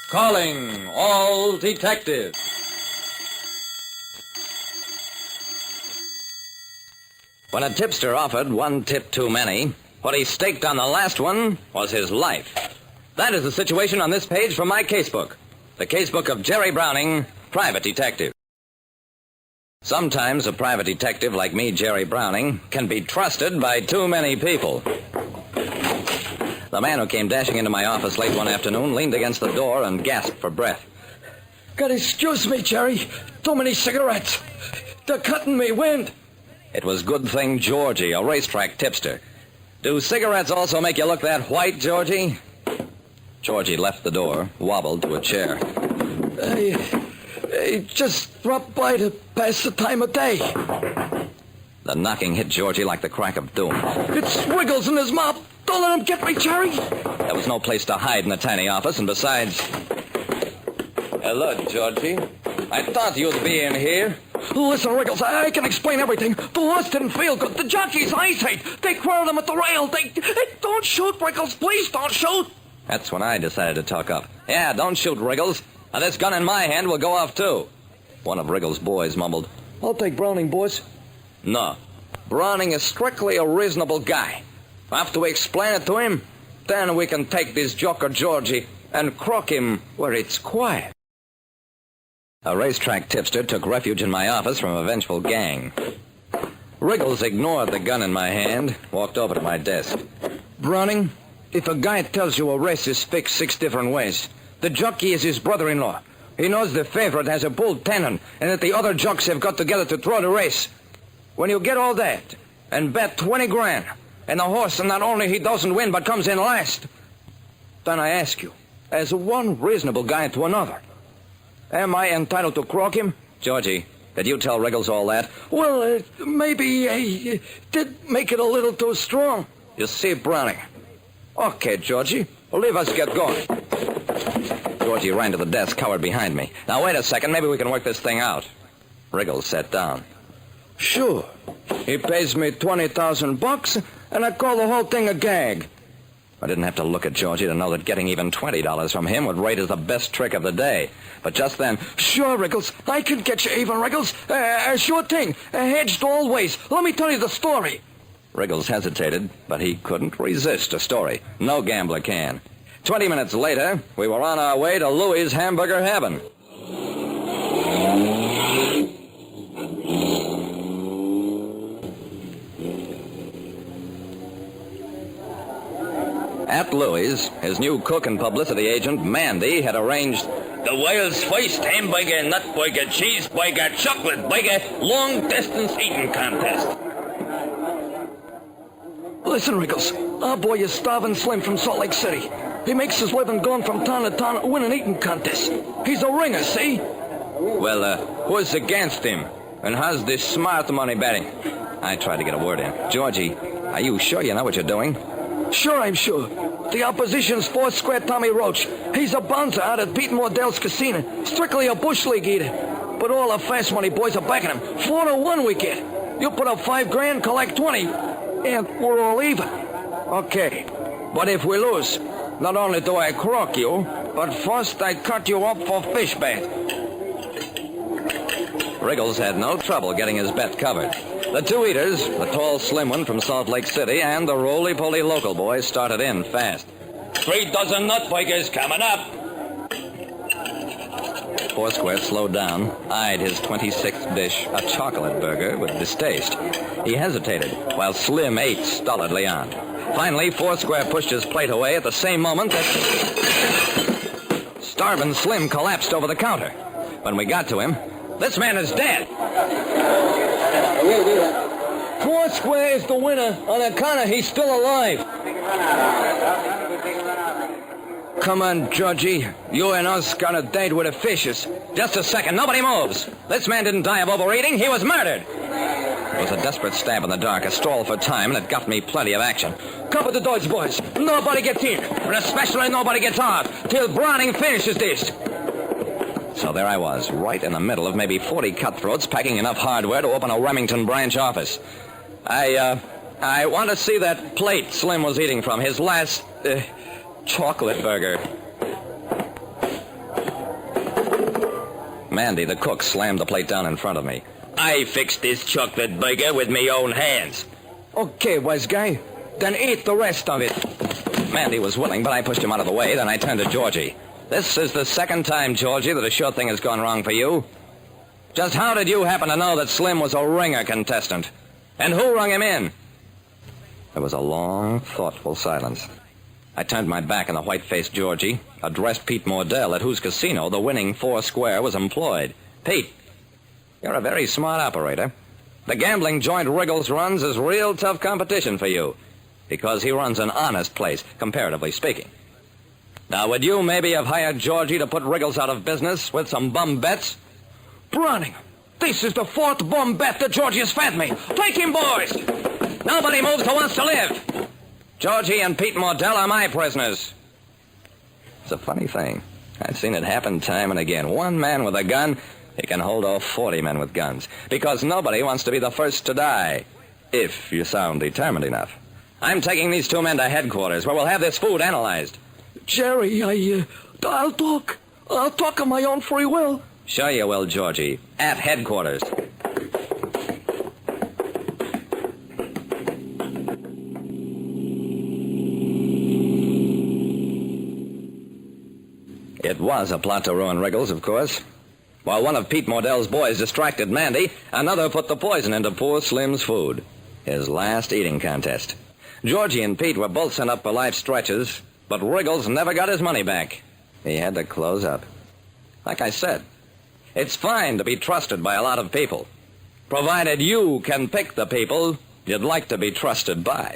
Calling all detectives. When a tipster offered one tip too many, what he staked on the last one was his life. That is the situation on this page from my casebook. The casebook of Jerry Browning, private detective. Sometimes a private detective like me, Jerry Browning, can be trusted by too many people. The man who came dashing into my office late one afternoon leaned against the door and gasped for breath. God, excuse me, Jerry. Too many cigarettes. They're cutting me wind. It was good thing Georgie, a racetrack tipster. Do cigarettes also make you look that white, Georgie? Georgie left the door, wobbled to a chair. I just dropped by to pass the time of day. The knocking hit Georgie like the crack of doom. It's Wiggles in his mouth. Don't let him get me, Jerry. There was no place to hide in the tiny office, and besides... Hello, Georgie. I thought you'd be in here. Listen, Wiggles, I can explain everything. The horse didn't feel good. The jockey's eyesight. They quarreled him at the rail. They don't shoot, Wiggles. Please don't shoot. That's when I decided to talk up. Yeah, don't shoot, Wriggles. Now, this gun in my hand will go off, too. One of Wriggles' boys mumbled. I'll take Browning, boys. No. Browning is strictly a reasonable guy. After we explain it to him, then we can take this joker Georgie and croak him where it's quiet. A racetrack tipster took refuge in my office from a vengeful gang. Wriggles ignored the gun in my hand, walked over to my desk. Browning, if a guy tells you a race is fixed 6 different ways, the jockey is his brother-in-law. He knows the favorite has a bull tendon and that the other jocks have got together to throw the race. When you get all that and bet 20 grand, and the horse not only he doesn't win but comes in last, then I ask you, as one reasonable guy to another, am I entitled to croak him? Georgie, did you tell Wriggles all that? Well, maybe I did make it a little too strong. You see, Browning. Okay, Georgie, leave us get going. Georgie ran to the desk, cowered behind me. Now, wait a second. Maybe we can work this thing out. Wriggles sat down. Sure. He pays me $20,000, and I call the whole thing a gag. I didn't have to look at Georgie to know that getting even $20 from him would rate as the best trick of the day. But just then... Sure, Wriggles. I can get you even, Wriggles. Sure thing. Hedged all ways. Let me tell you the story. Wriggles hesitated, but he couldn't resist a story. No gambler can. 20 minutes later, we were on our way to Louie's Hamburger Heaven. At Louie's, his new cook and publicity agent, Mandy, had arranged the world's first hamburger, nut burger, cheeseburger, chocolate burger, long-distance eating contest. Listen, Wriggles, our boy is Starving Slim from Salt Lake City. He makes his living going from town to town winning eating contests. He's a ringer, see? Well, who's against him? And how's this smart money betting? I tried to get a word in. Georgie, are you sure you know what you're doing? Sure, I'm sure. The opposition's four-square Tommy Roach. He's a bouncer out at Pete Mordell's casino. Strictly a bush league eater. But all the fast money boys are backing him. 4-1 we get. You put up 5 grand, collect 20, and we're all even. Okay. But if we lose, not only do I croak you, but first I cut you up for fish bait. Wriggles had no trouble getting his bet covered. The two eaters, the tall, slim one from Salt Lake City, and the roly-poly local boy started in fast. 3 dozen nut burgers coming up. Foursquare slowed down, eyed his 26th dish, a chocolate burger, with distaste. He hesitated, while Slim ate stolidly on. Finally, Foursquare pushed his plate away at the same moment that Starving Slim collapsed over the counter. When we got to him, this man is dead. Foursquare is the winner. On account of he's still alive. Come on, Georgie. You and us got a date with the fishes. Just a second. Nobody moves. This man didn't die of overeating. He was murdered. It was a desperate stab in the dark, a stall for time, and it got me plenty of action. Cover the doors, boys. Nobody gets in. And especially nobody gets out till Browning finishes this. So there I was, right in the middle of maybe 40 cutthroats packing enough hardware to open a Remington branch office. I want to see that plate Slim was eating from, his last chocolate burger. Mandy, the cook, slammed the plate down in front of me. I fixed this chocolate burger with me own hands. Okay, wise guy. Then eat the rest of it. Mandy was willing, but I pushed him out of the way. Then I turned to Georgie. This is the second time, Georgie, that a sure thing has gone wrong for you. Just how did you happen to know that Slim was a ringer contestant? And who rung him in? There was a long, thoughtful silence. I turned my back on the white-faced Georgie, addressed Pete Mordell, at whose casino the winning four-square was employed. Pete, you're a very smart operator. The gambling joint Wriggles runs is real tough competition for you, because he runs an honest place, comparatively speaking. Now, would you maybe have hired Georgie to put Wriggles out of business with some bum bets? Browning, this is the fourth bum bet that Georgie has fed me. Take him, boys! Nobody moves who wants to live. Georgie and Pete Mordell are my prisoners. It's a funny thing. I've seen it happen time and again. One man with a gun, he can hold off 40 men with guns, because nobody wants to be the first to die, if you sound determined enough. I'm taking these two men to headquarters, where we'll have this food analyzed. Jerry, I'll talk. I'll talk on my own free will. Sure you will, Georgie. At headquarters. It was a plot to ruin Wriggles, of course. While one of Pete Mordell's boys distracted Mandy, another put the poison into poor Slim's food. His last eating contest. Georgie and Pete were both sent up for life stretches, but Wriggles never got his money back. He had to close up. Like I said, it's fine to be trusted by a lot of people, provided you can pick the people you'd like to be trusted by.